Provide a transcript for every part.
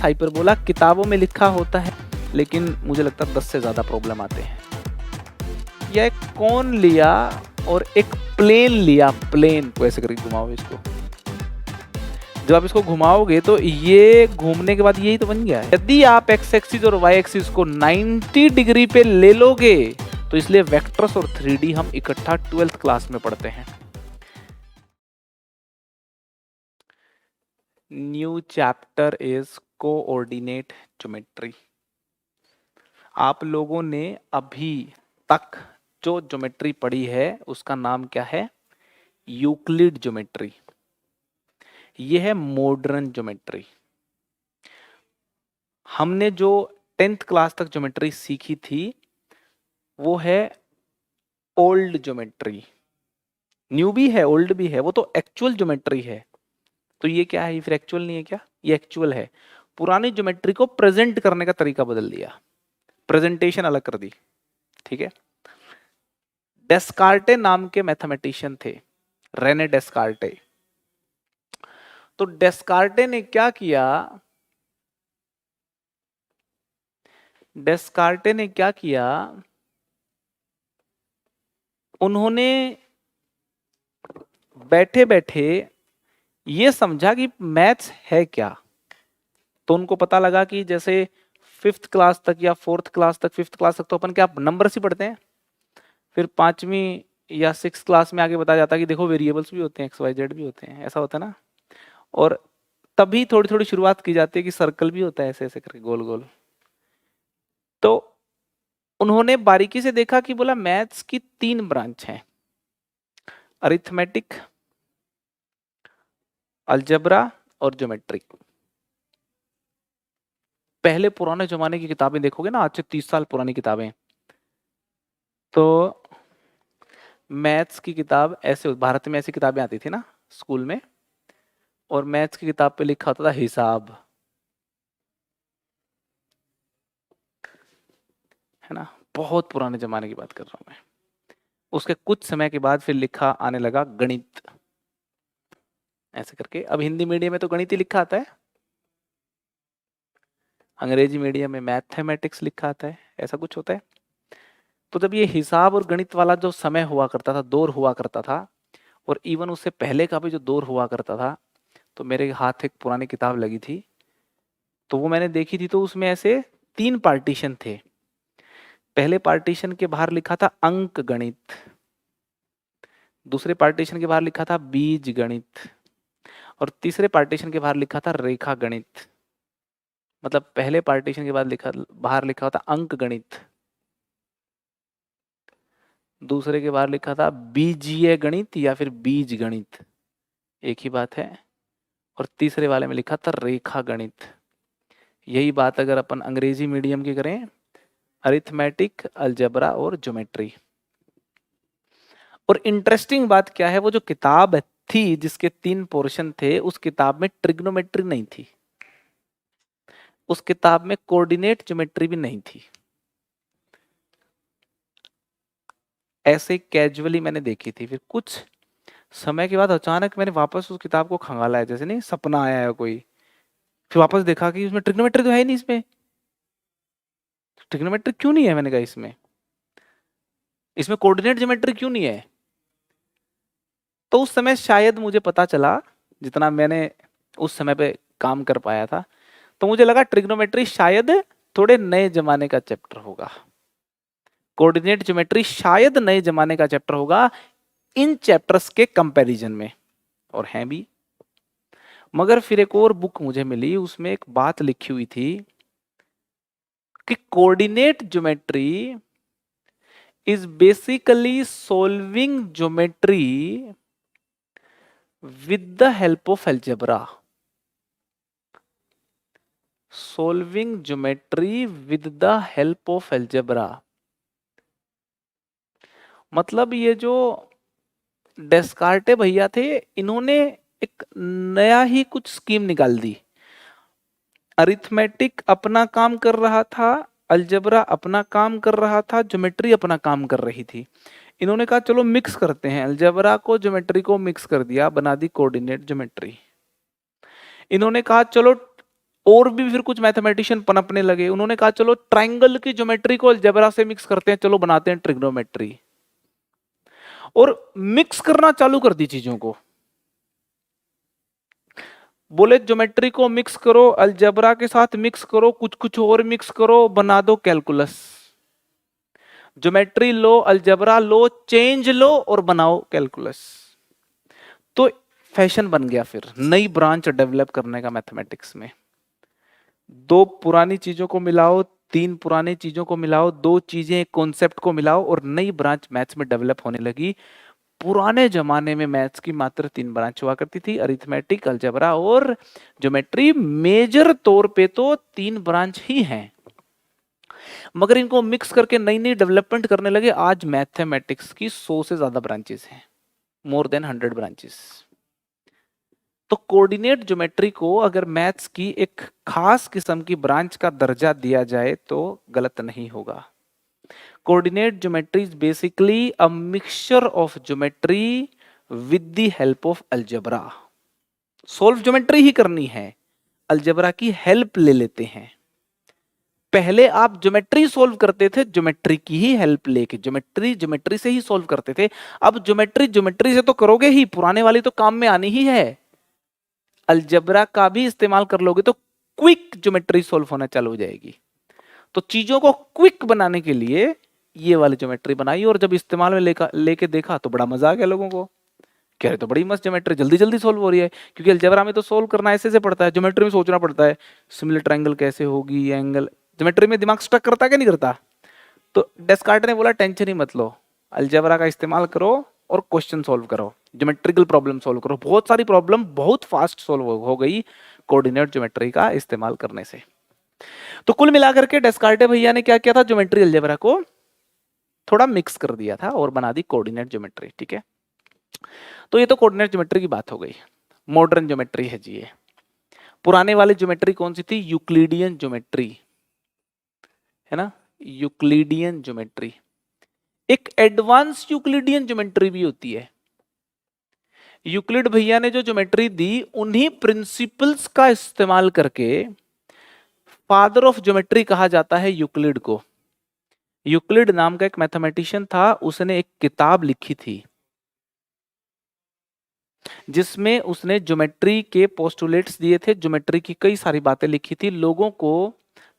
Convex hyperbola किताबों में लिखा होता है, लेकिन मुझे लगता है 10 से ज़्यादा प्रॉब्लम आते हैं। या एक कोन लिया और एक प्लेन लिया, प्लेन को ऐसे करके घुमाओ इसको, जब आप इसको घुमाओगे तो ये घूमने के बाद यही तो बन गया है। यदि आप एक्स एक्सिस और वाई एक्सिस को 90 डिग्री पे ले लोगे तो इसलिए वेक्टर्स और 3D हम इकट्ठा 12th क्लास में पढ़ते हैं। New chapter is coordinate geometry. आप लोगों ने अभी तक जो ज्योमेट्री पढ़ी है उसका नाम क्या है? Euclid geometry. यह है मॉडर्न ज्योमेट्री। हमने जो 10th क्लास तक ज्योमेट्री सीखी थी वो है ओल्ड ज्योमेट्री। न्यू भी है, ओल्ड भी है, वो तो एक्चुअल ज्योमेट्री है। तो ये क्या है? ये फिर एक्चुअल नहीं है क्या? ये एक्चुअल है। पुरानी ज्योमेट्री को प्रेजेंट करने का तरीका बदल दिया, प्रेजेंटेशन अलग कर दी। ठीक है। डेस्कार्टे नाम के मैथमेटिशियन थे, रेने डेस्कार्टे। तो डेस्कार्टे ने क्या किया? डेस्कार्टे ने क्या किया? उन्होंने बैठे बैठे ये समझा कि मैथ्स है क्या। तो उनको पता लगा कि जैसे 5th क्लास तक या 4th क्लास तक, 5th क्लास तक तो अपन क्या नंबर ही पढ़ते हैं, फिर 5वीं या 6th क्लास में आगे बताया जाता है कि देखो वेरिएबल्स भी होते हैं, एक्स वाई जेड भी होते हैं, ऐसा होता है ना। और तभी थोड़ी थोड़ी शुरुआत की जाती है कि सर्कल भी होता है, ऐसे ऐसे करके गोल गोल। तो उन्होंने बारीकी से देखा कि बोला मैथ्स की 3 ब्रांच हैं, अरिथमेटिक, अलजेब्रा और ज्योमेट्री। पहले पुराने जमाने की किताबें देखोगे ना, आज से 30 साल पुरानी किताबें, तो मैथ्स की किताब ऐसे, भारत में ऐसी किताबें आती थी ना स्कूल में, और मैथ्स की किताब पे लिखा होता था हिसाब, है ना। बहुत पुराने जमाने की बात कर रहा हूं मैं। उसके कुछ समय के बाद फिर लिखा आने लगा गणित, ऐसे करके। अब हिंदी मीडियम में तो गणित ही लिखा आता है, अंग्रेजी मीडियम में मैथमेटिक्स लिखा आता है, ऐसा कुछ होता है। तो जब ये हिसाब और गणित वाला जो समय हुआ करता था, दौर हुआ करता था, और इवन उससे पहले का भी जो दौर हुआ करता था, तो मेरे हाथ एक पुरानी किताब लगी थी, तो वो मैंने देखी थी। तो उसमें ऐसे 3 पार्टीशन थे। पहले पार्टीशन के बाहर लिखा था अंक गणित, दूसरे पार्टीशन के बाहर लिखा था बीज गणित, और तीसरे पार्टीशन के बाहर लिखा था रेखा गणित। मतलब पहले पार्टीशन के बाद बाहर लिखा होता अंक गणित, दूसरे के बाहर लिखा था बीजीय गणित या फिर बीज गणित, एक ही बात है, और तीसरे वाले में लिखा था रेखा गणित। यही बात अगर अपन अंग्रेजी मीडियम की करें, अरिथमेटिक, अलजेब्रा और ज्योमेट्री। और इंटरेस्टिंग बात क्या है, वो जो किताब थी जिसके 3 पोर्शन थे, उस किताब में ट्रिग्नोमेट्री नहीं थी, उस किताब में कोऑर्डिनेट ज्योमेट्री भी नहीं थी। ऐसे कैजुअली मैंने देखी थी। फिर कुछ समय के बाद अचानक मैंने वापस उस किताब को खंगाला है, जैसे नहीं सपना आया है कोई। फिर वापस देखा कि उसमें ट्रिग्नोमेट्री तो है ही नहीं, इसमें ट्रिग्नोमेट्री क्यों नहीं है? मैंने कहा इसमें इसमें कोऑर्डिनेट ज्योमेट्री क्यों नहीं है? तो उस समय शायद मुझे पता चला, जितना मैंने उस समय पे काम कर पाया था, तो मुझे लगा ट्रिग्नोमेट्री शायद थोड़े नए जमाने का चैप्टर होगा, कोऑर्डिनेट ज्योमेट्री शायद नए जमाने का चैप्टर होगा इन चैप्टर्स के कंपैरिजन में, और हैं भी। मगर फिर एक और बुक मुझे मिली, उसमें एक बात लिखी हुई थी कि coordinate geometry is basically solving geometry with the help of algebra. Solving geometry with the help of algebra. मतलब ये जो डेस्कार्टे भैया थे, इन्होंने एक नया ही कुछ स्कीम निकाल दी। अरिथमेटिक अपना काम कर रहा था, अलजेब्रा अपना काम कर रहा था, ज्योमेट्री अपना काम कर रही थी। इन्होंने कहा चलो मिक्स करते हैं, अलजेब्रा को ज्योमेट्री को मिक्स कर दिया, बना दी कोऑर्डिनेट ज्योमेट्री। इन्होंने कहा चलो और भी फिर कुछ मैथमेटिशियन पनपने लगे, उन्होंने कहा चलो ट्रायंगल की ज्योमेट्री को अलजेब्रा से मिक्स करते हैं, चलो बनाते हैं ट्रिग्नोमेट्री, और मिक्स करना चालू कर दी चीजों को। बोले ज्योमेट्री को मिक्स करो, अलजेब्रा के साथ मिक्स करो, कुछ कुछ और मिक्स करो, बना दो कैलकुलस। ज्योमेट्री लो, अलजेब्रा लो, चेंज लो और बनाओ कैलकुलस। तो फैशन बन गया फिर नई ब्रांच डेवलप करने का मैथमेटिक्स में। दो पुरानी चीजों को मिलाओ, तीन पुरानी चीजों को मिलाओ, दो चीजें एक कॉन्सेप्ट को मिलाओ और नई ब्रांच मैथ्स में डेवलप होने लगी। पुराने जमाने में मैथ्स की मात्र तीन ब्रांच हुआ करती थी, अरिथमेटिक, अलजेब्रा और ज्योमेट्री। मेजर तौर पे तो तीन ब्रांच ही हैं, मगर इनको मिक्स करके नई नई डेवलपमेंट करने लगे। आज मैथमेटिक्स की 100 से ज्यादा ब्रांचेस हैं, मोर देन 100 ब्रांचेस। तो कोऑर्डिनेट ज्योमेट्री को अगर मैथ्स की एक खास किस्म की ब्रांच का दर्जा दिया जाए तो गलत नहीं होगा। Coordinate geometry is basically a mixture of geometry with the help of algebra. Solve geometry ही करनी है, अलजेब्रा की हेल्प ले लेते हैं। पहले आप ज्योमेट्री सोल्व करते थे ज्योमेट्री की ही हेल्प लेके, ज्योमेट्री से ही सोल्व करते थे। अब ज्योमेट्री से तो करोगे ही, पुराने वाली तो काम में आनी ही है। अलजेब्रा का भी इस्तेमाल कर लोगे तो क्विक ज्योमेट्री सोल्व होना चालू हो जाएगी। तो चीजों को क्विक बनाने के लिए ये वाली ज्योमेट्री बनाई, और जब इस्तेमाल में लेके देखा तो बड़ा मजा आ गया लोगों को। कह रहे तो बड़ी मस्त ज्योमेट्री, जल्दी जल्दी सोल्व हो रही है। क्योंकि अलजेब्रा में तो सोल्व करना ऐसे से पड़ता है, ज्योमेट्री में सोचना पड़ता है सिमिलर ट्रायंगल कैसे होगी, एंगल। ज्योमेट्री में दिमाग स्टक करता है क्या नहीं करता। तो डेस्कार्ट ने बोला टेंशन ही मत लो, अलजेब्रा का इस्तेमाल करो और क्वेश्चन सोल्व करो, ज्योमेट्रिकल प्रॉब्लम सोल्व करो। बहुत सारी प्रॉब्लम बहुत फास्ट सोल्व हो गई कोऑर्डिनेट ज्योमेट्री का इस्तेमाल करने से। तो कुल मिलाकर के डेस्कार्टे भैया ने क्या किया था, ज्योमेट्री अलजेब्रा को थोड़ा मिक्स कर दिया था और बना दी कोऑर्डिनेट ज्योमेट्री। ठीक है, तो ये तो कोऑर्डिनेट ज्योमेट्री की बात हो गई। मॉडर्न ज्योमेट्री है जी ये। पुराने वाली ज्योमेट्री कौन सी थी, यूक्लिडियन ज्योमेट्री है ना, यूक्लिडियन ज्योमेट्री। एक एडवांस यूक्लिडियन ज्योमेट्री भी होती है। यूक्लिड भैया ने जो ज्योमेट्री दी, उन्हीं प्रिंसिपल्स का इस्तेमाल करके फादर ऑफ ज्योमेट्री कहा जाता है यूक्लिड को। यूक्लिड नाम का एक मैथमेटिशियन था, उसने एक किताब लिखी थी जिसमें उसने ज्योमेट्री के पोस्टुलेट्स दिए थे, ज्योमेट्री की कई सारी बातें लिखी थी। लोगों को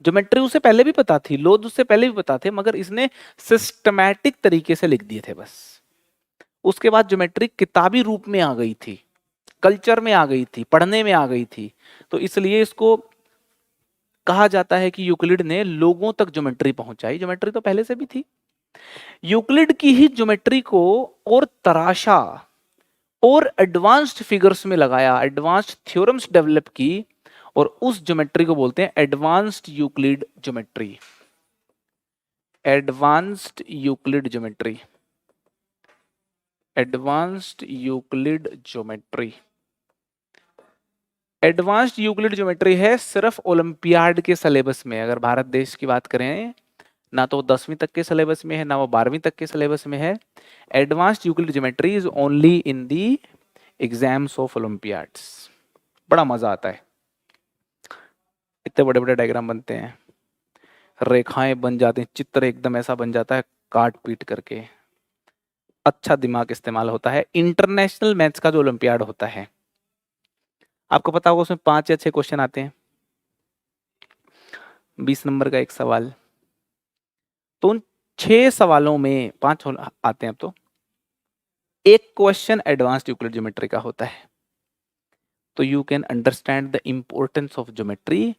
ज्योमेट्री उससे पहले भी पता थी, लोग उससे पहले भी पता थे, मगर इसने सिस्टमैटिक तरीके से लिख दिए थे बस। उसके बाद ज्योमेट्री किताबी रूप में आ गई थी, कल्चर में आ गई थी, पढ़ने में आ गई थी। तो इसलिए इसको कहा जाता है कि यूक्लिड ने लोगों तक ज्योमेट्री पहुंचाई। ज्योमेट्री तो पहले से भी थी, यूक्लिड की ही ज्योमेट्री को और तराशा और एडवांस्ड फिगर्स में लगाया, एडवांस्ड थ्योरम्स डेवलप की, और उस ज्योमेट्री को बोलते हैं advanced Euclid geometry. Advanced Euclid geometry, advanced Euclid geometry. Advanced Euclid geometry है सिर्फ ओलंपियाड के सिलेबस में। अगर भारत देश की बात करें, ना तो 10वीं तक के सिलेबस में है, ना वो 12वीं तक के सिलेबस में है। Advanced Euclid geometry is only in the exams of Olympiads. बड़ा मजा आता है, इतने बड़े बड़े डायग्राम बनते हैं, रेखाएं बन जाती हैं, चित्र एकदम ऐसा बन जाता है काट पीट करके। अच्छा दिमाग इस्तेमाल होता है। इंटरनेशनल मैथ्स का जो ओलंपियाड होता है, आपको पता होगा उसमें 5 या 6 क्वेश्चन आते हैं, 20 नंबर का एक सवाल। तो उन 6 सवालों में 5 आते हैं। अब तो एक क्वेश्चन एडवांस्ड यूक्लिड ज्योमेट्री का होता है। तो you can understand the importance of geometry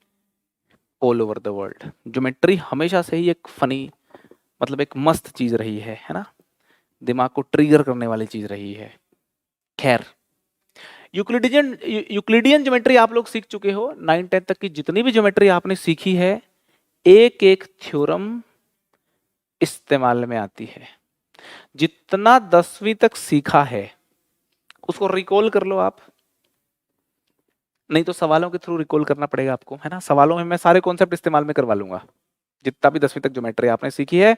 all over the world. Geometry हमेशा से ही एक फनी, मतलब एक मस्त चीज रही है ना, दिमाग को ट्रिगर करने वाली चीज रही है। खैर, यूक्लिडियन ज्योमेट्री आप लोग सीख चुके हो। 9-10 तक की जितनी भी ज्योमेट्री आपने सीखी है, एक एक थ्योरम इस्तेमाल में आती है। जितना 10वीं तक सीखा है उसको रिकॉल कर लो आप, नहीं तो सवालों के थ्रू रिकॉल करना पड़ेगा आपको, है ना। सवालों में मैं सारे कॉन्सेप्ट इस्तेमाल में करवा लूंगा, जितना भी 10वीं तक ज्योमेट्री आपने सीखी है।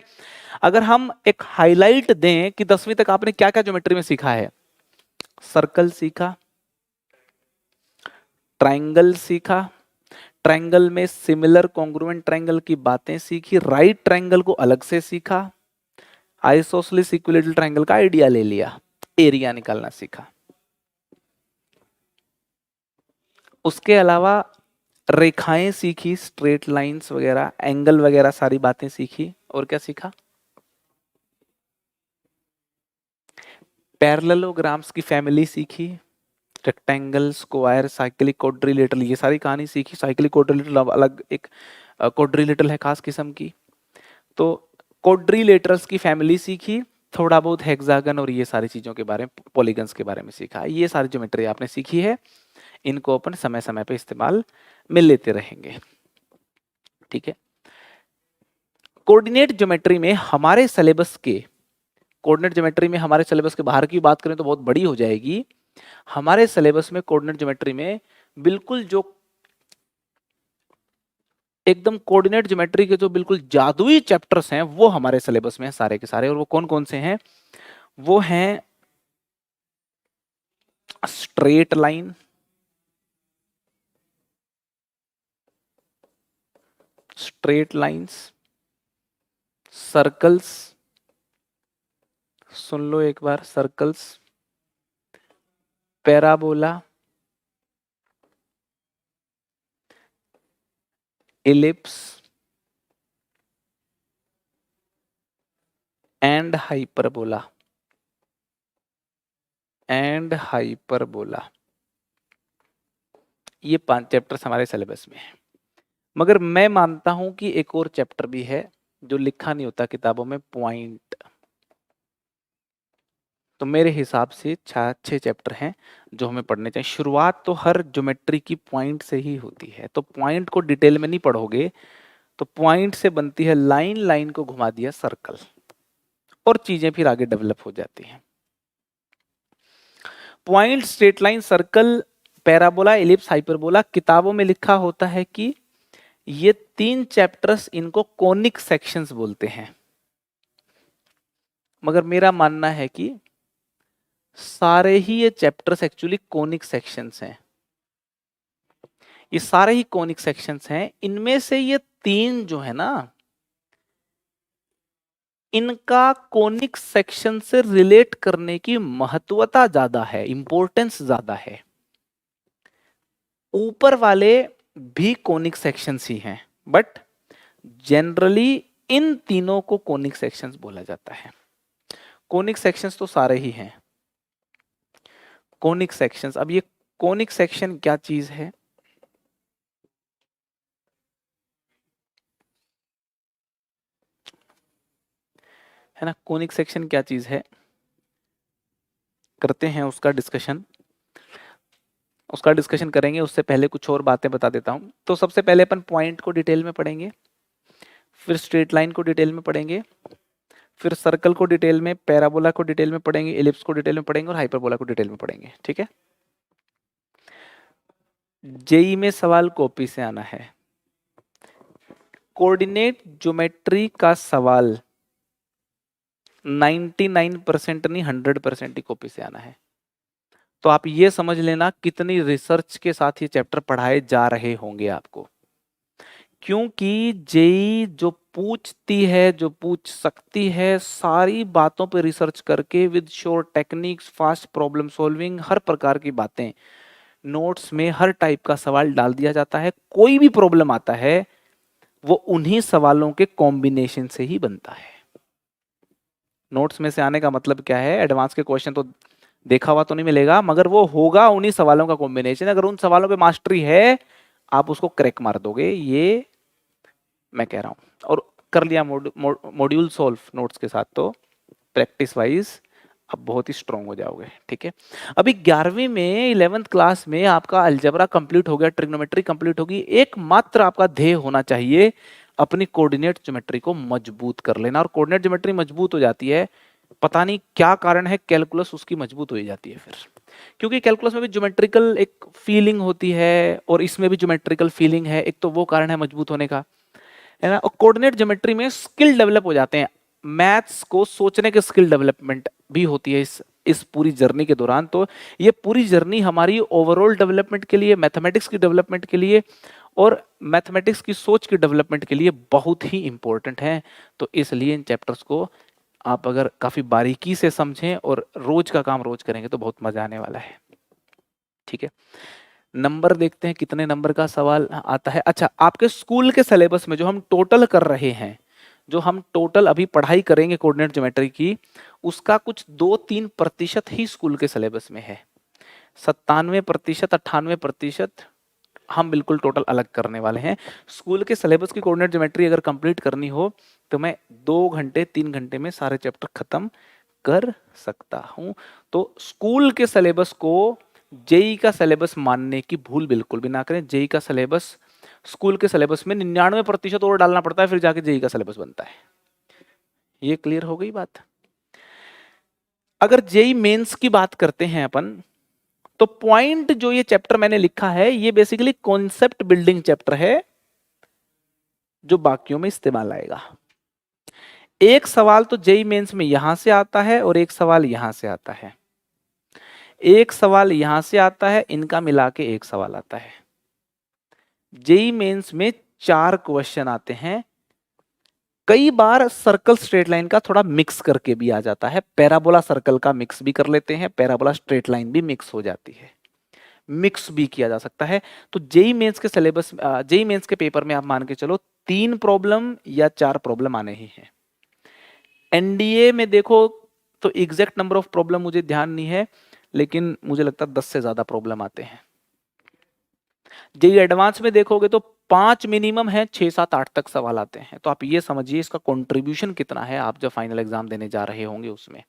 अगर हम एक हाईलाइट दें कि 10वीं तक आपने क्या क्या ज्योमेट्री में सीखा है, सर्कल सीखा, ट्राइंगल सीखा, ट्रायंगल में सिमिलर कॉन्ग्रुएंट ट्रायंगल की बातें सीखी, राइट ट्रायंगल को अलग से सीखा, आइसोसेलेस इक्विलेटरल ट्रायंगल का आइडिया ले लिया, एरिया निकालना सीखा। उसके अलावा रेखाएं सीखी, स्ट्रेट लाइंस वगैरह, एंगल वगैरह सारी बातें सीखी। और क्या सीखा? पैरेललोग्राम्स की फैमिली सीखी, रेक्टेंगल, स्क्वायर, साइक्लिक, क्वाड्रिलेटरल, ये सारी कहानी सीखी। साइक्लिक क्वाड्रिलेटरल अलग एक क्वाड्रिलेटरल है खास किस्म की। तो क्वाड्रिलेटरल्स की फैमिली सीखी, थोड़ा बहुत हेक्सागन और ये सारी चीजों के बारे में, पॉलीगन्स के बारे में सीखा। ये सारी ज्योमेट्री आपने सीखी है, इनको अपन समय समय पे इस्तेमाल में लेते रहेंगे। ठीक है। कोऑर्डिनेट ज्योमेट्री में हमारे सिलेबस के, कोऑर्डिनेट ज्योमेट्री में हमारे सिलेबस के बाहर की बात करें तो बहुत बड़ी हो जाएगी। हमारे सिलेबस में कोऑर्डिनेट ज्योमेट्री में बिल्कुल जो एकदम कोऑर्डिनेट ज्योमेट्री के जो बिल्कुल जादुई चैप्टर्स हैं वो हमारे सिलेबस में हैं सारे के सारे। और वो कौन कौन से हैं? वो हैं straight line, straight lines, circles, सुन लो एक बार, circles, parabola, ellipse and hyperbola, and hyperbola. ये 5 चैप्टर्स हमारे सिलेबस में है। मगर मैं मानता हूं कि एक और चैप्टर भी है जो लिखा नहीं होता किताबों में, पॉइंट। तो मेरे हिसाब से 6 चैप्टर हैं जो हमें पढ़ने चाहिए। शुरुआत तो हर ज्योमेट्री की पॉइंट से ही होती है, तो पॉइंट को डिटेल में नहीं पढ़ोगे तो पॉइंट से बनती है लाइन, लाइन को घुमा दिया सर्कल, और चीजें फिर आगे डेवलप हो जाती हैं। Point, straight line, circle, parabola, ellipse, hyperbola, किताबों में लिखा होता है कि ये 3 चैप्टर्स, इनको कोनिक सेक्शंस बोलते हैं। मगर मेरा मानना है कि सारे ही ये चैप्टर्स एक्चुअली कोनिक सेक्शंस हैं। ये सारे ही कोनिक सेक्शंस हैं। इनमें से ये 3 जो है ना, इनका कोनिक सेक्शन से रिलेट करने की महत्वता ज्यादा है, इंपॉर्टेंस ज्यादा है। ऊपर वाले भी कोनिक सेक्शंस ही हैं, बट जनरली इन तीनों को कोनिक सेक्शंस बोला जाता है। कोनिक सेक्शंस तो सारे ही हैं। कोनिक सेक्शंस, अब ये कोनिक सेक्शन क्या चीज है? है ना, कोनिक सेक्शन क्या चीज है, करते हैं उसका डिस्कशन। उसका डिस्कशन करेंगे, उससे पहले कुछ और बातें बता देता हूं। तो सबसे पहले अपन पॉइंट को डिटेल में पढ़ेंगे, फिर स्ट्रेट लाइन को डिटेल में पढ़ेंगे, फिर सर्कल को डिटेल में, पैराबोला को डिटेल में पढ़ेंगे, इलिप्स को डिटेल में पढ़ेंगे और हाइपरबोला को डिटेल में पढ़ेंगे। ठीक है। जेई में सवाल कॉपी से आना है। कोऑर्डिनेट ज्योमेट्री का सवाल 99% नहीं 100% ही कॉपी से आना है। तो आप ये समझ लेना कितनी रिसर्च के साथ ये चैप्टर पढ़ाए जा रहे होंगे आपको, क्योंकि जेई जो पूछती है, जो पूछ सकती है, सारी बातों पे रिसर्च करके with sure techniques, fast problem solving, हर प्रकार की बातें नोट्स में हर टाइप का सवाल डाल दिया जाता है। कोई भी प्रॉब्लम आता है वो उन्हीं सवालों के कॉम्बिनेशन से ही बनता है। नोट्स में से आने का मतलब क्या है? एडवांस के क्वेश्चन तो देखा हुआ तो नहीं मिलेगा, मगर वो होगा उन्हीं सवालों का कॉम्बिनेशन। अगर उन सवालों पे मास्टरी है, आप उसको क्रैक मार दोगे, ये मैं कह रहा हूं। और कर लिया मॉड्यूल सॉल्व नोट्स के साथ, तो प्रैक्टिस वाइज अब बहुत ही स्ट्रांग हो जाओगे। ठीक है। अभी 11वीं में, 11th क्लास में आपका अलजेब्रा कंप्लीट हो गया, ट्रिग्नोमेट्री कंप्लीट होगी। एकमात्र आपका ध्येय होना चाहिए अपनी कोऑर्डिनेट ज्योमेट्री को मजबूत कर लेना। और कोऑर्डिनेट ज्योमेट्री मजबूत हो जाती है, पता नहीं क्या कारण है, कैलकुलस उसकी मजबूत हो जाती है फिर, क्योंकि कैलकुलस में भी ज्योमेट्रिकल एक फीलिंग होती है और इसमें भी ज्योमेट्रिकल फीलिंग है। एक तो वो कारण है मजबूत होने का, है ना। और कोऑर्डिनेट ज्योमेट्री में स्किल डेवलप हो जाते हैं, मैथ्स को सोचने के स्किल डेवलपमेंट भी होती है इस पूरी जर्नी के दौरान। तो ये पूरी जर्नी हमारी ओवरऑल डेवलपमेंट के लिए, मैथमेटिक्स की डेवलपमेंट के लिए और मैथमेटिक्स की सोच की डेवलपमेंट के लिए बहुत ही इंपॉर्टेंट है। तो इसलिए इन चैप्टर्स को आप अगर काफी बारीकी से समझें और रोज का काम रोज करेंगे तो बहुत मजा आने वाला है। ठीक है, नंबर देखते हैं कितने नंबर का सवाल आता है। अच्छा, आपके स्कूल के सिलेबस में जो हम टोटल कर रहे हैं, जो हम टोटल अभी पढ़ाई करेंगे कोऑर्डिनेट ज्योमेट्री की, उसका कुछ 2-3% ही स्कूल के सिलेबस में है। 97%, 98% हम बिल्कुल टोटल अलग करने वाले हैं। स्कूल के सिलेबस की कोऑर्डिनेट ज्योमेट्री अगर कंप्लीट करनी हो तो मैं 2 घंटे 3 घंटे में सारे चैप्टर खत्म कर सकता हूं। तो स्कूल के सिलेबस को जेई का सिलेबस मानने की भूल बिल्कुल भी ना करें। जेई का सिलेबस, स्कूल के सिलेबस में 99% और डालना पड़ता है, फिर जाके जेई का सिलेबस बनता है। ये क्लियर हो गई बात। अगर जेई मेंस की बात करते हैं अपन, तो पॉइंट जो ये चैप्टर मैंने लिखा है ये बेसिकली कॉन्सेप्ट बिल्डिंग चैप्टर है जो बाकियों में इस्तेमाल आएगा। एक सवाल तो जेई मेंस में यहां से आता है और एक सवाल यहां से आता है, एक सवाल यहां से आता है, इनका मिला के एक सवाल आता है। जेई मेंस में 4 क्वेश्चन आते हैं। कई बार सर्कल स्ट्रेट लाइन का थोड़ा मिक्स करके भी आ जाता है, पैराबोला सर्कल का मिक्स भी कर लेते हैं, पैराबोला स्ट्रेट लाइन भी मिक्स हो जाती है, मिक्स भी किया जा सकता है। तो जेई मेंस के सिलेबस, जेई मेंस के पेपर में आप मान के चलो 3 प्रॉब्लम या 4 प्रॉब्लम आने ही हैं। एनडीए में देखो तो एग्जैक्ट नंबर ऑफ प्रॉब्लम मुझे ध्यान नहीं है, लेकिन मुझे लगता है 10 से ज्यादा प्रॉब्लम आते हैं। जेई एडवांस में देखोगे तो 5 मिनिमम है, 6, 7, 8 तक सवाल आते हैं। तो आप ये समझिए इसका कंट्रीब्यूशन कितना है आप जब फाइनल एग्जाम देने जा रहे होंगे उसमें।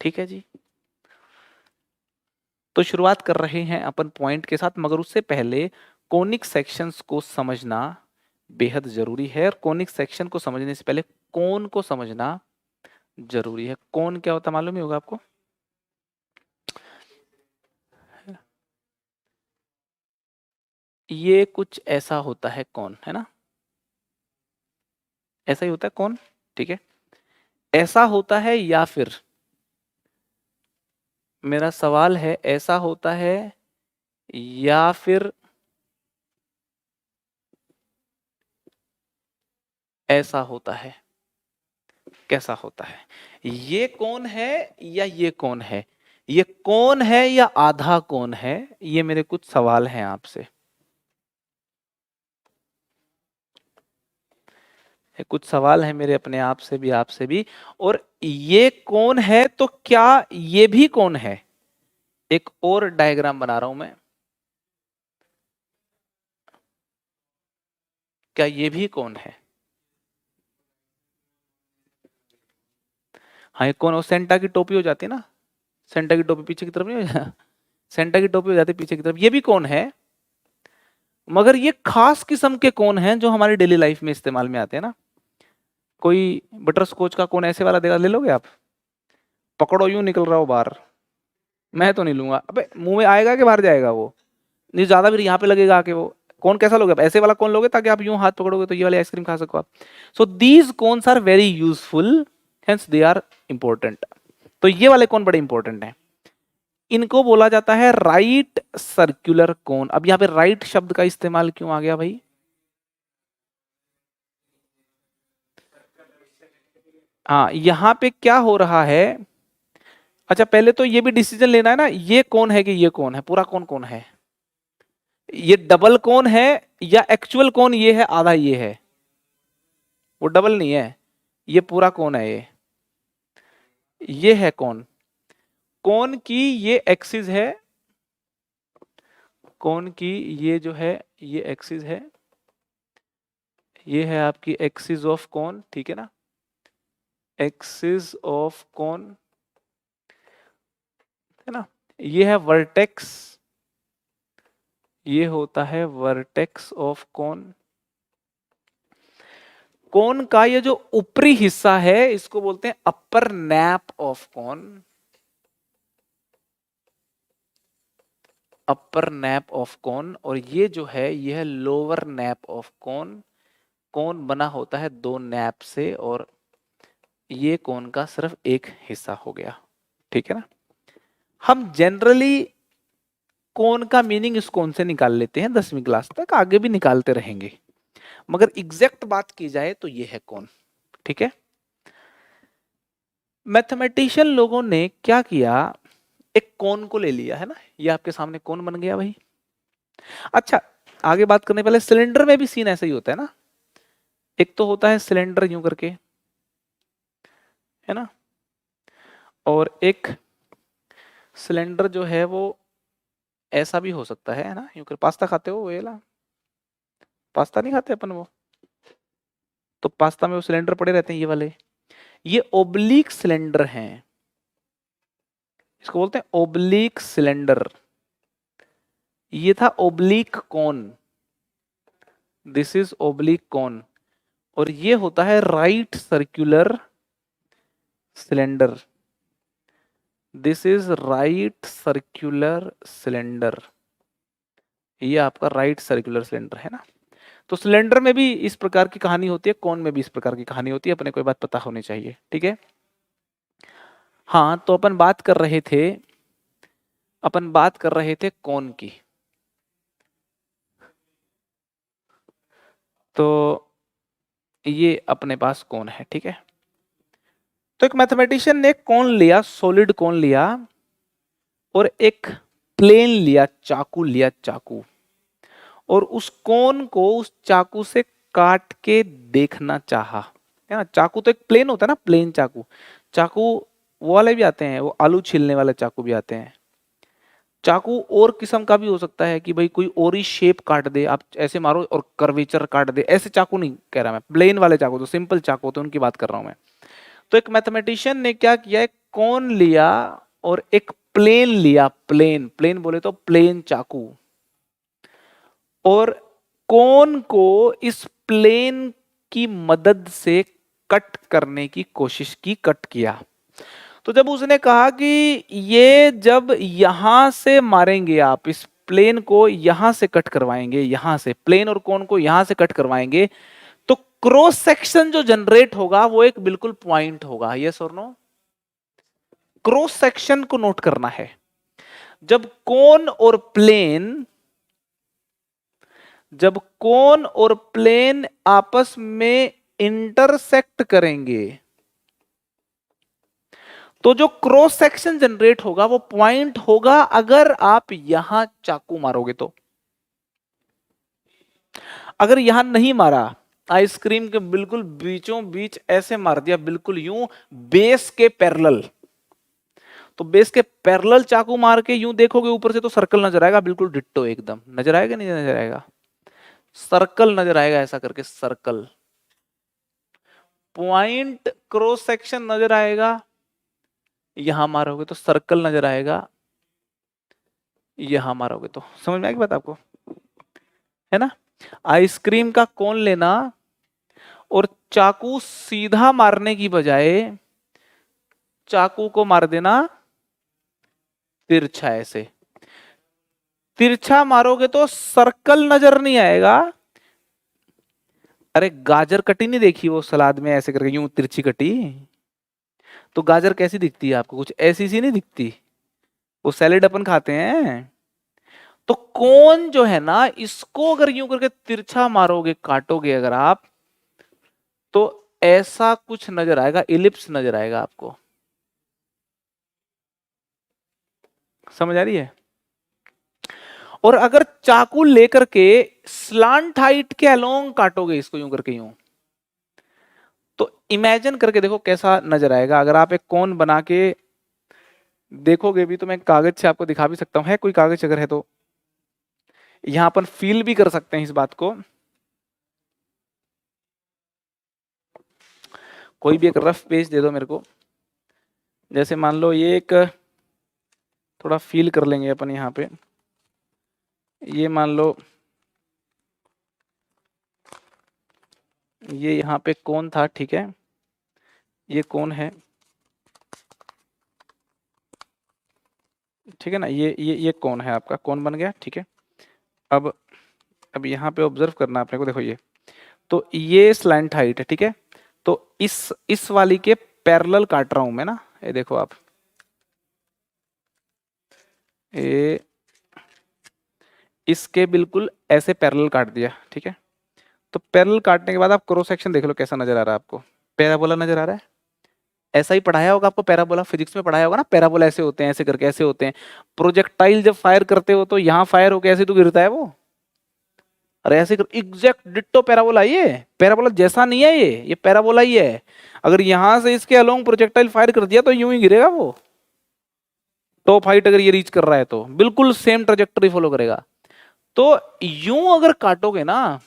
ठीक है जी, तो शुरुआत कर रहे हैं अपन पॉइंट के साथ, मगर उससे पहले कोनिक सेक्शंस को समझना बेहद जरूरी है। और कोनिक सेक्शन को समझने से पहले कोन को समझना जरूरी है। कोन क्या होता है मालूम ही होगा आपको? ये कुछ ऐसा होता है कोन, है ना? ऐसा ही होता है कोन, ठीक है। ऐसा होता है या फिर, मेरा सवाल है, ऐसा होता है या फिर ऐसा होता है? कैसा होता है? ये कौन है या ये कौन है? ये कौन है या आधा कौन है? ये मेरे कुछ सवाल हैं आपसे। ये कुछ सवाल हैं मेरे अपने आप से भी, आपसे भी। और ये कौन है तो क्या ये भी कौन है? एक और डायग्राम बना रहा हूं मैं, क्या ये भी कौन है? हाँ, ये कौन? वो सेंटा की टोपी हो जाती है ना, सेंटा की टोपी पीछे की तरफ नहीं हो जाती, सेंटा की टोपी हो जाती है पीछे की तरफ। ये भी कौन है, मगर ये खास किस्म के कौन हैं जो हमारी डेली लाइफ में इस्तेमाल में आते हैं ना। कोई बटर स्कॉच का कौन ऐसे वाला देगा, ले लोगे आप? पकड़ो, यूं निकल रहा हो बाहर, मैं तो नहीं लूंगा। अबे मुंह में आएगा कि बाहर जाएगा वो? नहीं, ज्यादा भी यहाँ पे लगेगा आके वो। कौन कैसा लोगे आप? ऐसे वाला कौन लोगे ताकि आप यूं हाथ पकड़ोगे तो ये वाली आइसक्रीम खा सको आप। So these cones are very useful, hence they are important. तो ये वाले कौन बड़े इंपॉर्टेंट हैं। इनको बोला जाता है राइट सर्कुलर कोन। अब यहाँ पे राइट शब्द का इस्तेमाल क्यों आ गया भाई? हाँ, यहाँ पे क्या हो रहा है? अच्छा, पहले तो ये भी डिसीजन लेना है ना, ये कौन है कि ये कौन है, पूरा कौन कौन है? ये डबल कौन है या एक्चुअल कौन ये है, आधा ये है? वो डबल नहीं है, ये पूरा कौन है। ये है कौन। कौन की ये एक्सिस है, कौन की ये जो है ये एक्सिस है, ये है आपकी एक्सिस ऑफ कौन, ठीक है ना, एक्सिस ऑफ कौन, है ना। ये है वर्टेक्स, ये होता है वर्टेक्स ऑफ कौन। कौन का ये जो ऊपरी हिस्सा है इसको बोलते हैं अपर नैप ऑफ कौन, अपर नैप ऑफ कौन। और ये जो है ये है लोअर नैप ऑफ कौन। कौन बना होता है 2 नैप से, और ये कौन का सिर्फ एक हिस्सा हो गया, ठीक है ना। हम जनरली कोन का मीनिंग इस कोन से निकाल लेते हैं 10वीं क्लास तक, आगे भी निकालते रहेंगे, मगर एग्जैक्ट बात की जाए तो ये है कोन। ठीक है, मैथमेटिशियन लोगों ने क्या किया, एक कोन को ले लिया है ना, ये आपके सामने कोन बन गया भाई। अच्छा, आगे बात करने पहले सिलेंडर में भी सीन ऐसा ही होता है ना, एक तो होता है सिलेंडर यूं करके, है ना, और एक सिलेंडर जो है वो ऐसा भी हो सकता है ना, यूं कर। पास्ता खाते हो ये ला, पास्ता नहीं खाते अपन वो, तो पास्ता में वो सिलेंडर पड़े रहते हैं ये वाले, ये ओब्लिक सिलेंडर हैं, इसको बोलते हैं ओब्लिक सिलेंडर। ये था oblique cone, this is oblique cone, और ये होता है right circular cylinder, this is right circular cylinder, ये आपका राइट सर्कुलर सिलेंडर है ना। तो सिलेंडर में भी इस प्रकार की कहानी होती है, कोन में भी इस प्रकार की कहानी होती है, अपने को ये बात पता होनी चाहिए। ठीक है, हाँ, तो अपन बात कर रहे थे, अपन बात कर रहे थे कोन की। तो ये अपने पास कोन है, ठीक है। तो एक मैथमेटिशियन ने कोन लिया, सॉलिड कोन लिया, और एक प्लेन लिया, चाकू लिया, चाकू, और उस कोन को उस चाकू से काट के देखना चाहा, है ना। चाकू तो एक प्लेन होता है ना, प्लेन चाकू, चाकू वो वाले भी आते हैं, वो आलू छीलने वाले चाकू भी आते हैं। चाकू और किस्म का भी हो सकता है कि भाई कोई और ही शेप काट दे, आप ऐसे मारो और कर्वेचर काट दे, ऐसे चाकू नहीं कह रहा मैं, प्लेन वाले चाकू, तो सिंपल चाकू होते हैं उनकी बात कर रहा हूं मैं। तो एक मैथमेटिशियन ने क्या किया, एक कोन लिया और एक प्लेन लिया, प्लेन, प्लेन बोले तो प्लेन चाकू, और कोन को इस प्लेन की मदद से कट करने की कोशिश की, कट किया। तो जब उसने कहा कि ये जब यहां से मारेंगे, आप इस प्लेन को यहां से कट करवाएंगे, यहां से प्लेन और कोन को यहां से कट करवाएंगे, तो क्रॉस सेक्शन जो जनरेट होगा वो एक बिल्कुल पॉइंट होगा, यस और नो। क्रॉस सेक्शन को नोट करना है। जब कोन और प्लेन, जब कोन और प्लेन आपस में इंटरसेक्ट करेंगे, तो जो क्रॉस सेक्शन जनरेट होगा वो पॉइंट होगा, अगर आप यहां चाकू मारोगे तो। अगर यहां नहीं मारा, आइसक्रीम के बिल्कुल बीचों बीच ऐसे मार दिया, बिल्कुल यूं बेस के पैरेलल, तो बेस के पैरेलल चाकू मार के यूं देखोगे ऊपर से तो सर्कल नजर आएगा, बिल्कुल डिट्टो एकदम नजर आएगा, नहीं नजर आएगा, सर्कल नजर आएगा, ऐसा करके सर्कल, पॉइंट क्रॉस सेक्शन नजर आएगा, यहां मारोगे तो सर्कल नजर आएगा, यहां मारोगे तो। समझ में आएगी बात आपको, है ना। आइसक्रीम का कोन लेना और चाकू सीधा मारने की बजाय चाकू को मार देना तिरछा, ऐसे तिरछा मारोगे तो सर्कल नजर नहीं आएगा। अरे गाजर कटी नहीं देखी वो सलाद में ऐसे करके यूं तिरछी कटी, तो गाजर कैसी दिखती है आपको, कुछ ऐसी सी नहीं दिखती, वो सैलेड अपन खाते हैं। तो कोन जो है ना, इसको अगर यूं करके तिरछा मारोगे, काटोगे अगर आप, तो ऐसा कुछ नजर आएगा, इलिप्स नजर आएगा आपको। समझ आ रही है। और अगर चाकू लेकर के स्लांट हाइट के अलोंग काटोगे इसको यूं करके यूं, तो इमेजिन करके देखो कैसा नजर आएगा। अगर आप एक कोन बना के देखोगे भी, तो मैं कागज से आपको दिखा भी सकता हूं, है कोई कागज अगर है तो, यहां अपन फील भी कर सकते हैं इस बात को। कोई भी एक रफ पेज दे दो मेरे को, जैसे मान लो ये एक, थोड़ा फील कर लेंगे अपन यहाँ पे, ये मान लो ये यहाँ पे कोन था, ठीक है, ये कोन है, ठीक है ना, ये कोन है, आपका कोन बन गया, ठीक है। अब यहाँ पे ऑब्जर्व करना अपने को, देखो ये, तो ये स्लैंट हाइट है, ठीक है, तो इस वाली के पैरेलल काट रहा हूं मैं ना, ये देखो आप, ये इसके बिल्कुल ऐसे पैरेलल काट दिया, ठीक है। तो पैरेलल काटने के बाद आप क्रॉस सेक्शन देख लो कैसा नजर आ रहा है आपको, पैराबोला नजर आ रहा है। ऐसा ही पढ़ाया होगा आपको, पैराबोला फिजिक्स में पढ़ाया होगा ना, पैराबोला ऐसे होते हैं, ऐसे करके ऐसे होते हैं। प्रोजेक्टाइल जब फायर करते हो तो यहाँ फायर होकर ऐसे तो गिरता है वो, अरे ऐसे एग्जैक्ट डिट्टो पैराबोला, ये पैराबोला जैसा नहीं है, ये पैराबोला ही है। अगर यहां से इसके अलोंग प्रोजेक्टाइल फायर कर दिया तो यूं ही गिरेगा वो, टॉप हाइट अगर ये रीच कर रहा है तो बिल्कुल सेम ट्रेजेक्टरी फॉलो करेगा। तो यूं अगर काटोगे ना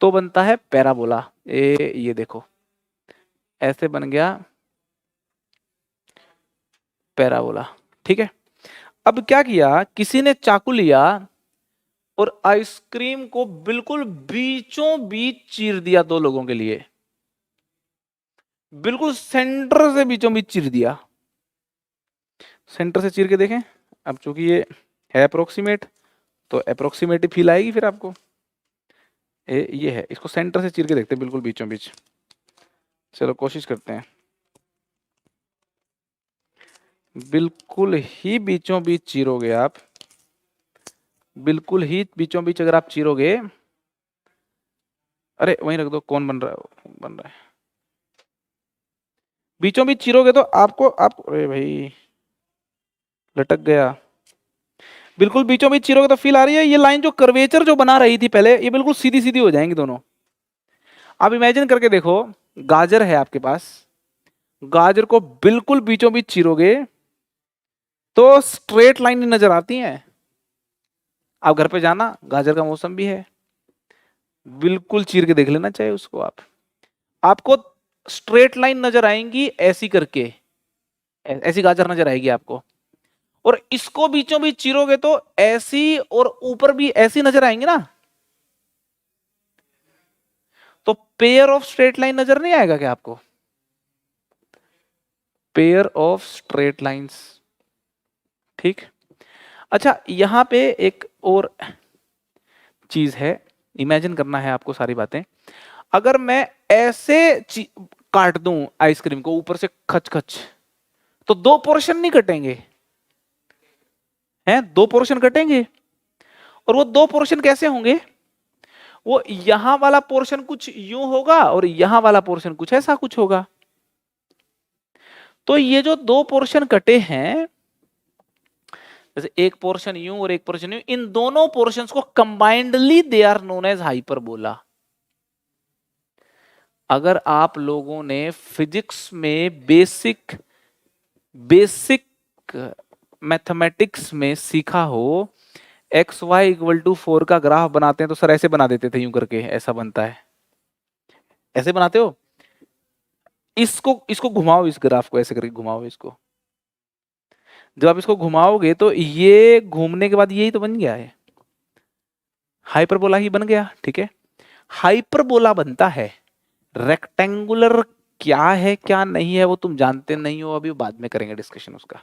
तो बनता है पैराबोला। ये देखो ऐसे बन गया पैराबोला, ठीक है। अब क्या किया, किसी ने चाकू लिया और आइसक्रीम को बिल्कुल बीचों बीच चीर दिया, दो लोगों के लिए बिल्कुल सेंटर से बीचों बीच चीर दिया। सेंटर से चीर के देखें, अब चूंकि ये है अप्रोक्सीमेट तो अप्रोक्सीमेट ही फील आएगी फिर आपको। ये है, इसको सेंटर से चीर के देखते हैं बिल्कुल बीचों बीच। चलो कोशिश करते हैं, बिल्कुल ही बीचों बीच चीरोगे आप, बिल्कुल ही बीचों बीच अगर आप चीरोगे, अरे वहीं रख दो, कौन बन रहा है, बन रहा है बीचों बीच चीरोगे तो आपको अरे भाई लटक गया, बिल्कुल बीचों बीच चीरोगे तो फील आ रही है। ये लाइन जो कर्वेचर जो बना रही थी पहले, ये बिल्कुल सीधी सीधी हो जाएंगी दोनों। आप इमेजिन करके देखो, गाजर है आपके पास, गाजर को बिल्कुल बीचों बीच चीरोगे तो स्ट्रेट लाइन नजर आती है। आप घर पे जाना, गाजर का मौसम भी है, बिल्कुल चीर के देख लेना चाहिए उसको आप, आपको स्ट्रेट लाइन नजर आएंगी ऐसी करके, ऐसी गाजर नजर आएगी आपको। और इसको बीचों बीच चीरोगे तो ऐसी, और ऊपर भी ऐसी नजर आएंगी ना, तो पेयर ऑफ स्ट्रेट लाइन नजर नहीं आएगा क्या आपको, पेयर ऑफ स्ट्रेट लाइंस, ठीक। अच्छा यहां पे एक और चीज है, इमेजिन करना है आपको सारी बातें। अगर मैं ऐसे काट दूं आइसक्रीम को ऊपर से खच खच, तो दो पोर्शन नहीं कटेंगे, हैं दो पोर्शन कटेंगे। और वो दो पोर्शन कैसे होंगे, वो यहां वाला पोर्शन कुछ यूं होगा और यहां वाला पोर्शन कुछ ऐसा कुछ होगा। तो ये जो दो पोर्शन कटे हैं, जैसे एक पोर्शन यूं और एक पोर्शन यूं, इन दोनों पोर्शंस को combinedly they are known as hyperbola. अगर आप लोगों ने फिजिक्स में बेसिक मैथमेटिक्स में सीखा हो, एक्स वाई इक्वल टू 4 का ग्राफ बनाते हैं तो सर ऐसे बना देते थे यूं करके, ऐसा बनता है, ऐसे बनाते हो। इसको इसको घुमाओ, इस ग्राफ को ऐसे करके घुमाओ इसको, जब आप इसको घुमाओगे तो ये घूमने के बाद यही तो बन गया है, हाइपरबोला ही बन गया, ठीक है। हाइपरबोला बनता है, रेक्टेंगुलर क्या है क्या नहीं है वो तुम जानते नहीं हो, अभी बाद में करेंगे डिस्कशन उसका,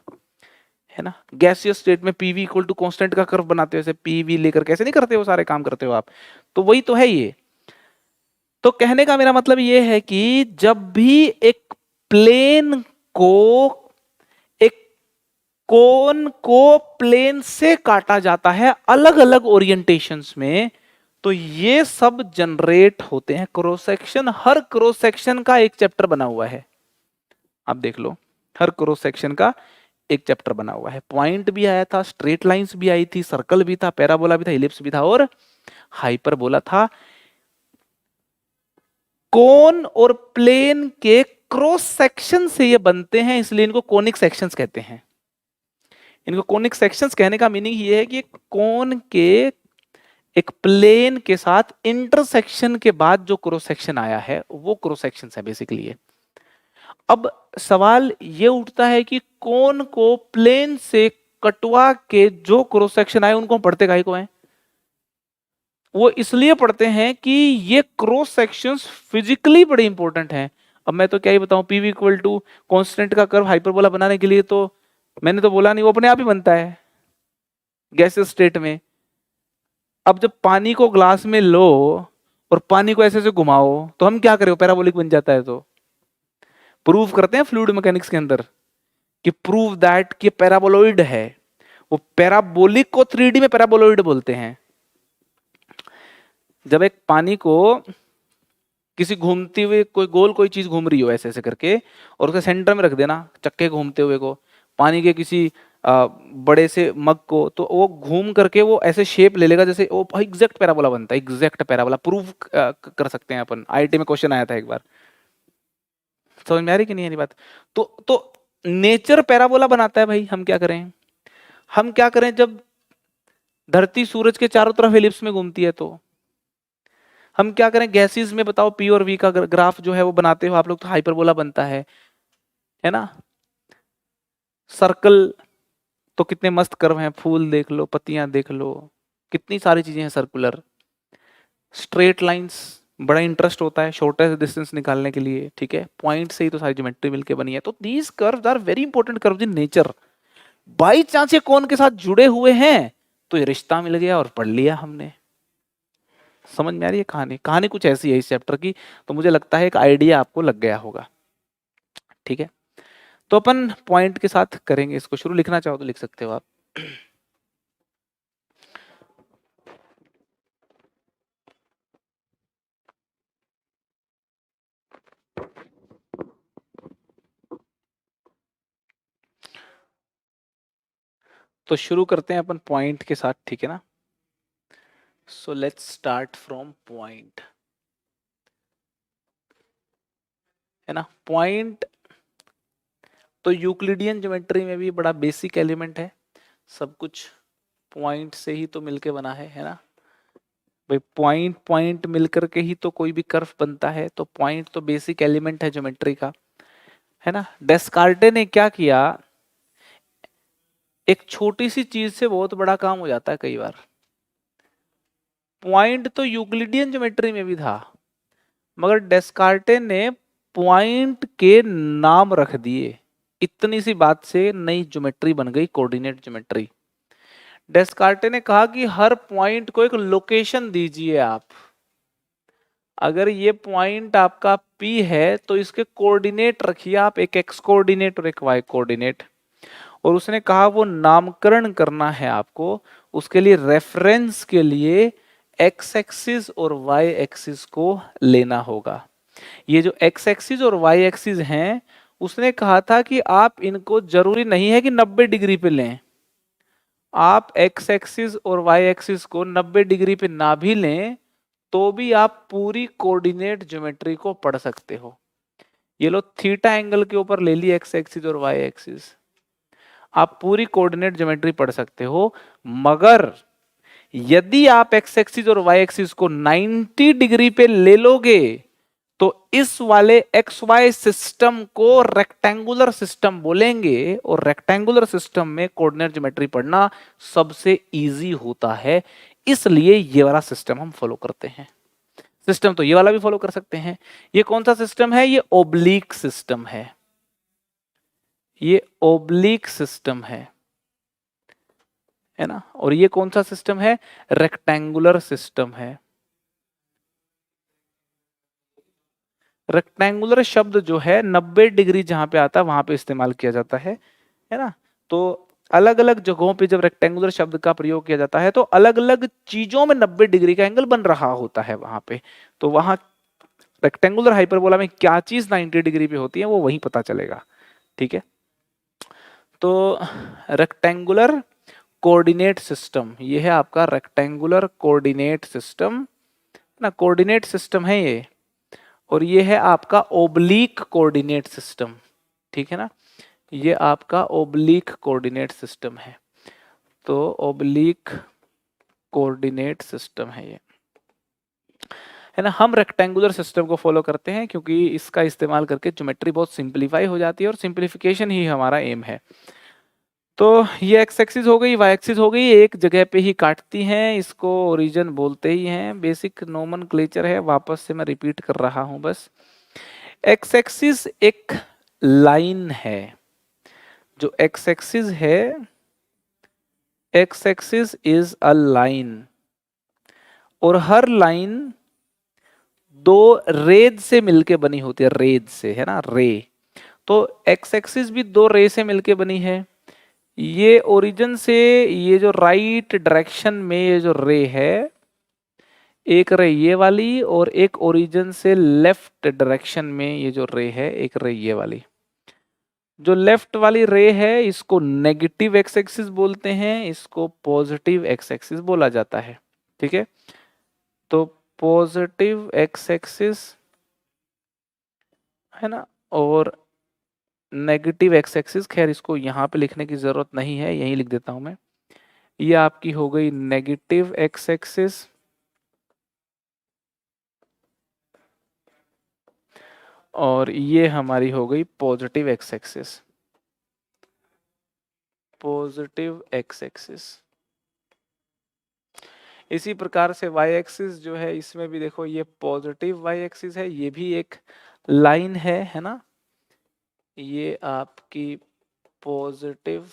है ना। गैसियस स्टेट में पीवी इक्वल टू कांस्टेंट का कर्व बनाते हो, ऐसे पीवी लेकर कैसे नहीं करते हो, सारे काम करते हो आप, तो वही तो है ये। तो कहने का मेरा मतलब ये है कि जब भी एक प्लेन को, एक कोन को प्लेन से काटा जाता है अलग अलग ओरिएंटेशंस में, तो ये सब जनरेट होते हैं क्रॉस सेक्शन। हर क्रॉस सेक्शन का एक चैप्टर बना हुआ है, आप देख लो, हर क्रॉस सेक्शन का एक चैप्टर बना हुआ है। पॉइंट भी आया था, स्ट्रेट लाइंस भी आई थी, सर्कल भी था, पैराबोला भी था, इलिप्स भी था और हाइपरबोला था। कोन और प्लेन के क्रॉस सेक्शन से ये बनते हैं, इसलिए इनको कोनिक सेक्शंस कहते हैं। इनको कोनिक सेक्शंस कहने का मीनिंग ये है कि कोन के एक प्लेन के साथ इंटरसेक्शन के बाद जो क्रॉस सेक्शन आया है वो क्रॉस सेक्शन है बेसिकली ये। अब सवाल ये उठता है कि कोन को प्लेन से कटवा के जो क्रॉस सेक्शन आए उनको पढ़ते काहे को हैं, वो इसलिए पढ़ते हैं कि ये क्रॉस सेक्शंस फिजिकली बड़े इंपॉर्टेंट हैं। अब मैं तो क्या ही बताऊं, पीवी इक्वल टू कांस्टेंट का कर्व हाइपरबोला बनाने के लिए तो मैंने तो बोला नहीं, वो अपने आप ही बनता है गैसियस स्टेट में। अब जब पानी को ग्लास में लो और पानी को ऐसे से घुमाओ तो हम क्या करें, पैराबोलिक बन जाता है। तो प्रूव करते हैं फ्लूइड मैकेनिक्स के अंदर कि प्रूव दैट कि पैराबोलॉइड है, वो पैराबोलिक को 3D में पैराबोलॉइड बोलते हैं। जब एक पानी को किसी घूमती हुए कोई गोल कोई चीज घूम रही हो ऐसे ऐसे करके, और उसके सेंटर में रख देना चक्के घूमते हुए को, पानी के किसी बड़े से मग को, तो वो घूम करके वो ऐसे शेप ले लेगा जैसे वो एग्जैक्ट पैराबोला बनता है। एग्जैक्ट पैराबोला प्रूव कर सकते हैं अपन, आईआईटी में क्वेश्चन आया था एक बार। समझ में आ रही कि नहीं आ रही बात? तो नेचर पैराबोला बनाता है भाई, हम क्या करें? हम क्या करें जब धरती सूरज के चारों तरफ एलिप्स में घूमती है तो हम क्या करें? गैसेस में बताओ, पी और वी का ग्राफ जो है वो बनाते हो आप लोग तो हाइपरबोला बनता है ना? सर्कल तो कितने मस्त कर्व हैं, फूल देख लो, पत्तियां देख लो, कितनी सारी चीजें हैं सर्कुलर। स्ट्रेट लाइंस बड़ा इंटरेस्ट होता है शॉर्टेस्ट डिस्टेंस निकालने के लिए, ठीक है? पॉइंट से ही तो सारी ज्योमेट्री मिलके बनी है। तो these curves are very important curves in nature. By chance ये कौन के साथ जुड़े हुए हैं तो ये रिश्ता मिल गया और पढ़ लिया हमने। समझ में आ रही है कहानी? कहानी कुछ ऐसी है इस चैप्टर की, तो मुझे लगता है एक आइडिया आपको लग गया होगा, ठीक है? तो अपन पॉइंट के साथ करेंगे इसको शुरू। लिखना चाहो तो लिख सकते हो आप। तो शुरू करते हैं अपन पॉइंट के साथ, ठीक है ना? So let's start from point, है ना? पॉइंट तो यूक्लिडियन ज्योमेट्री में भी बड़ा बेसिक एलिमेंट है। सब कुछ पॉइंट से ही तो मिलके बना है ना भाई? पॉइंट पॉइंट मिलकर के ही तो कोई भी कर्व बनता है, तो पॉइंट तो बेसिक एलिमेंट है ज्योमेट्री का, है ना? डेस्कार्टे ने क्या किया, एक छोटी सी चीज से बहुत बड़ा काम हो जाता है कई बार। पॉइंट तो यूक्लिडियन ज्योमेट्री में भी था, मगर डेस्कार्टे ने पॉइंट के नाम रख दिए। इतनी सी बात से नई ज्योमेट्री बन गई, कोऑर्डिनेट ज्योमेट्री। डेस्कार्टे ने कहा कि हर पॉइंट को एक लोकेशन दीजिए आप। अगर ये पॉइंट आपका P है तो इसके कोऑर्डिनेट रखिए आप, एक x कोऑर्डिनेट और एक y कोऑर्डिनेट। और उसने कहा वो नामकरण करना है आपको, उसके लिए रेफरेंस के लिए x एक्सिस और y एक्सिस को लेना होगा। ये जो x एक्सिस और y एक्सिस हैं, उसने कहा था कि आप इनको जरूरी नहीं है कि 90 डिग्री पे लें। आप x एक्सिस और y एक्सिस को 90 डिग्री पे ना भी लें तो भी आप पूरी कोऑर्डिनेट ज्योमेट्री को पढ़ सकते हो। ये लो थीटा एंगल के ऊपर ले ली x एक्सिस और y एक्सिस, आप पूरी कोऑर्डिनेट ज्योमेट्री पढ़ सकते हो। मगर यदि आप x एक्सिस और y एक्सिस को 90 डिग्री पे ले लोगे तो इस वाले एक्स वाई सिस्टम को रेक्टेंगुलर सिस्टम बोलेंगे, और रेक्टेंगुलर सिस्टम में कोऑर्डिनेट ज्योमेट्री पढ़ना सबसे इजी होता है, इसलिए ये वाला सिस्टम हम फॉलो करते हैं। सिस्टम तो ये वाला भी फॉलो कर सकते हैं। ये कौन सा सिस्टम है? ये ओब्लिक सिस्टम है। ये ओब्लिक सिस्टम है ना? और ये कौन सा सिस्टम है? रेक्टेंगुलर सिस्टम है। रेक्टेंगुलर शब्द जो है 90 डिग्री जहां पे आता है वहां पे इस्तेमाल किया जाता है ना? तो अलग अलग जगहों पे जब रेक्टेंगुलर शब्द का प्रयोग किया जाता है तो अलग अलग चीजों में 90 डिग्री का एंगल बन रहा होता है वहां पे। तो वहां रेक्टेंगुलर हाइपरबोला में क्या चीज 90 डिग्री पे होती है वो वहीं पता चलेगा, ठीक है? तो रेक्टेंगुलर कोऑर्डिनेट सिस्टम, ये है आपका रेक्टेंगुलर कोऑर्डिनेट सिस्टम ना, कोऑर्डिनेट सिस्टम है ये। और ये है आपका ओब्लिक कोऑर्डिनेट सिस्टम, ठीक है ना? ये आपका ओब्लिक कोऑर्डिनेट सिस्टम है। तो ओब्लिक कोऑर्डिनेट सिस्टम है ये, है ना? हम रेक्टेंगुलर सिस्टम को फॉलो करते हैं क्योंकि इसका इस्तेमाल करके ज्योमेट्री बहुत सिंपलीफाई हो जाती है और सिंपलीफिकेशन ही हमारा एम है। तो ये एक्स एक्सिस हो गई, वाई एक्सिस हो गई, एक जगह पे ही काटती हैं, इसको ओरिजिन बोलते ही हैं। बेसिक नोमेनक्लेचर है, वापस से मैं रिपीट कर रहा हूं बस। एक्स एक्सिस एक लाइन है, जो एक्स एक्सिस है, x axis is a line, और हर लाइन दो रेज से मिलके बनी होती है, रेज से, है ना? रे। तो एक्स एक्सिस भी दो रे से मिलके बनी है, ये ओरिजिन से ये जो राइट डायरेक्शन में ये जो रे है, एक रे ये वाली और एक ओरिजिन से लेफ्ट डायरेक्शन में ये जो रे है, एक रे ये वाली। जो लेफ्ट वाली रे है इसको नेगेटिव एक्स एक्सिस बोलते हैं, इसको पॉजिटिव एक्स एक्सिस बोला जाता है। ठीक है, तो पॉजिटिव एक्स एक्सिस है ना, और नेगेटिव एक्स एक्सिस, खैर इसको यहाँ पे लिखने की जरूरत नहीं है, यहीं लिख देता हूं मैं। ये आपकी हो गई नेगेटिव एक्स एक्सिस, और ये हमारी हो गई positive x axis, positive x axis. इसी प्रकार से वाई एक्सिस जो है, इसमें भी देखो ये पॉजिटिव वाई एक्सिस है, ये भी एक लाइन है ना, ये आपकी पॉजिटिव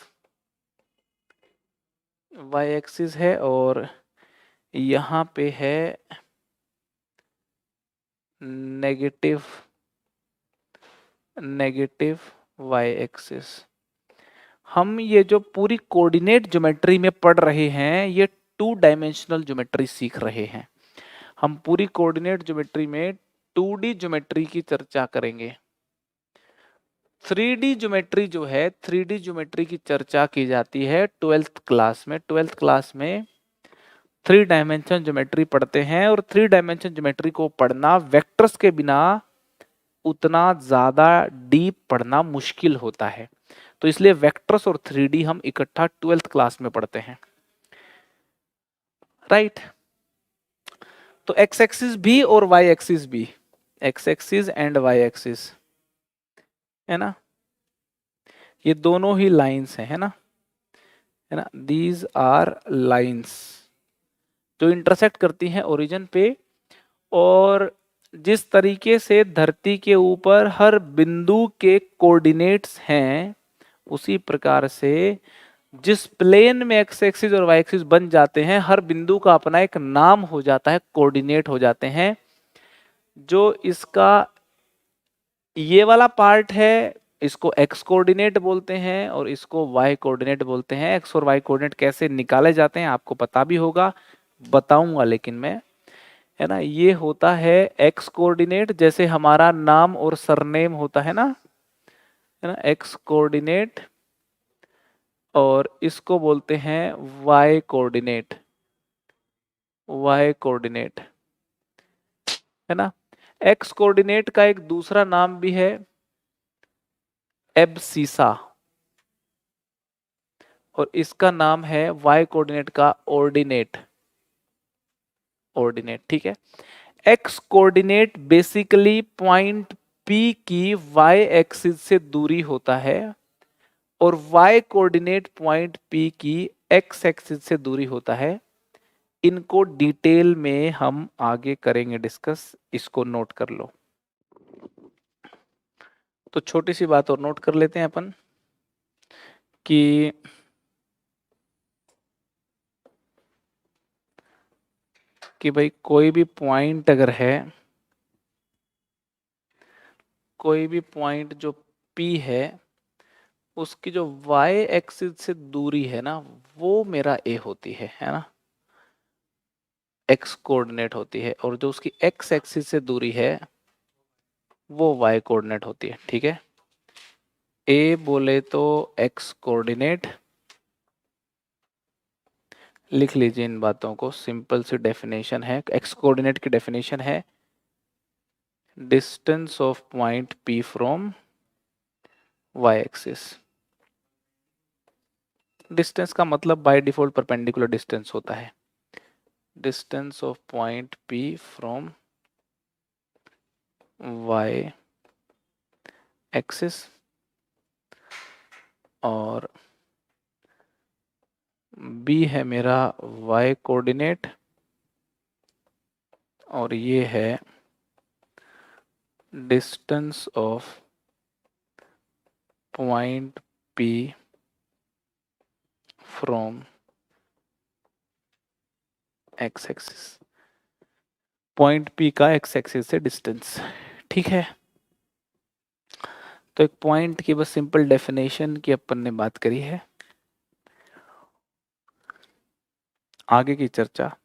वाई एक्सिस है, और यहाँ पे है नेगेटिव नेगेटिव वाई एक्सिस। हम ये जो पूरी कोऑर्डिनेट ज्योमेट्री में पढ़ रहे हैं, ये 2 डायमेंशनल ज्योमेट्री सीख रहे हैं। हम पूरी कोऑर्डिनेट ज्योमेट्री में 2D ज्योमेट्री की चर्चा करेंगे। 3D ज्योमेट्री जो है, 3D ज्योमेट्री की चर्चा की जाती है 12th क्लास में। 12th क्लास में 3 डायमेंशन ज्योमेट्री पढ़ते हैं, और 3 डायमेंशन ज्योमेट्री को पढ़ना वेक्टर्स के बिना उतना ज्यादा डीप पढ़ना मुश्किल होता है, तो इसलिए वेक्टर्स और 3D हम इकट्ठा 12th क्लास में पढ़ते हैं, राइट। तो एक्स एक्सिस भी और वाई एक्सिस भी, X axis and Y axis, है ना, ये दोनों ही लाइंस हैं, है ना, दीज आर लाइंस जो इंटरसेक्ट करती हैं ओरिजिन पे। और जिस तरीके से धरती के ऊपर हर बिंदु के कोऑर्डिनेट्स हैं, उसी प्रकार से जिस प्लेन में एक्स एक्सिस और वाई एक्सिस बन जाते हैं, हर बिंदु का अपना एक नाम हो जाता है, कोऑर्डिनेट हो जाते हैं। जो इसका ये वाला पार्ट है, इसको एक्स कोऑर्डिनेट बोलते हैं और इसको वाई कोऑर्डिनेट बोलते हैं। एक्स और वाई कोऑर्डिनेट कैसे निकाले जाते हैं आपको पता भी होगा, बताऊंगा लेकिन मैं, है ना। ये होता है एक्स कोऑर्डिनेट, जैसे हमारा नाम और सरनेम होता है ना, एक्स कोऑर्डिनेट, और इसको बोलते हैं वाई कोऑर्डिनेट, वाई कोऑर्डिनेट, है ना। एक्स कोऑर्डिनेट का एक दूसरा नाम भी है एब्सिसा, और इसका नाम है वाई कोऑर्डिनेट का ऑर्डिनेट, ऑर्डिनेट, ठीक है। X coordinate basically point P की वाई एक्सिस से दूरी होता है, और वाई कोऑर्डिनेट पॉइंट P की एक्स एक्सिस से दूरी होता है। इनको डिटेल में हम आगे करेंगे डिस्कस, इसको नोट कर लो। तो छोटी सी बात और नोट कर लेते हैं अपन कि भाई कोई भी पॉइंट अगर है, कोई भी पॉइंट जो P है, उसकी जो y एक्सिस से दूरी है ना, वो मेरा a होती है ना, x कोऑर्डिनेट होती है, और जो उसकी x एक्सिस से दूरी है वो y कोऑर्डिनेट होती है, ठीक है। a बोले तो x कोऑर्डिनेट, लिख लीजिए इन बातों को, सिंपल सी डेफिनेशन है। x कोऑर्डिनेट की डेफिनेशन है distance of point P from y axis. Distance का मतलब बाय डिफॉल्ट परपेंडिकुलर डिस्टेंस होता है, distance of point P from y axis, और B है मेरा y कोऑर्डिनेट, और ये है distance of point P from x axis, point P का x एक्सिस से डिस्टेंस, ठीक है। तो एक पॉइंट की बस सिंपल डेफिनेशन की अपन ने बात करी है, आगे की चर्चा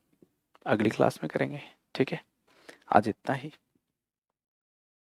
अगली क्लास में करेंगे। ठीक है, आज इतना ही।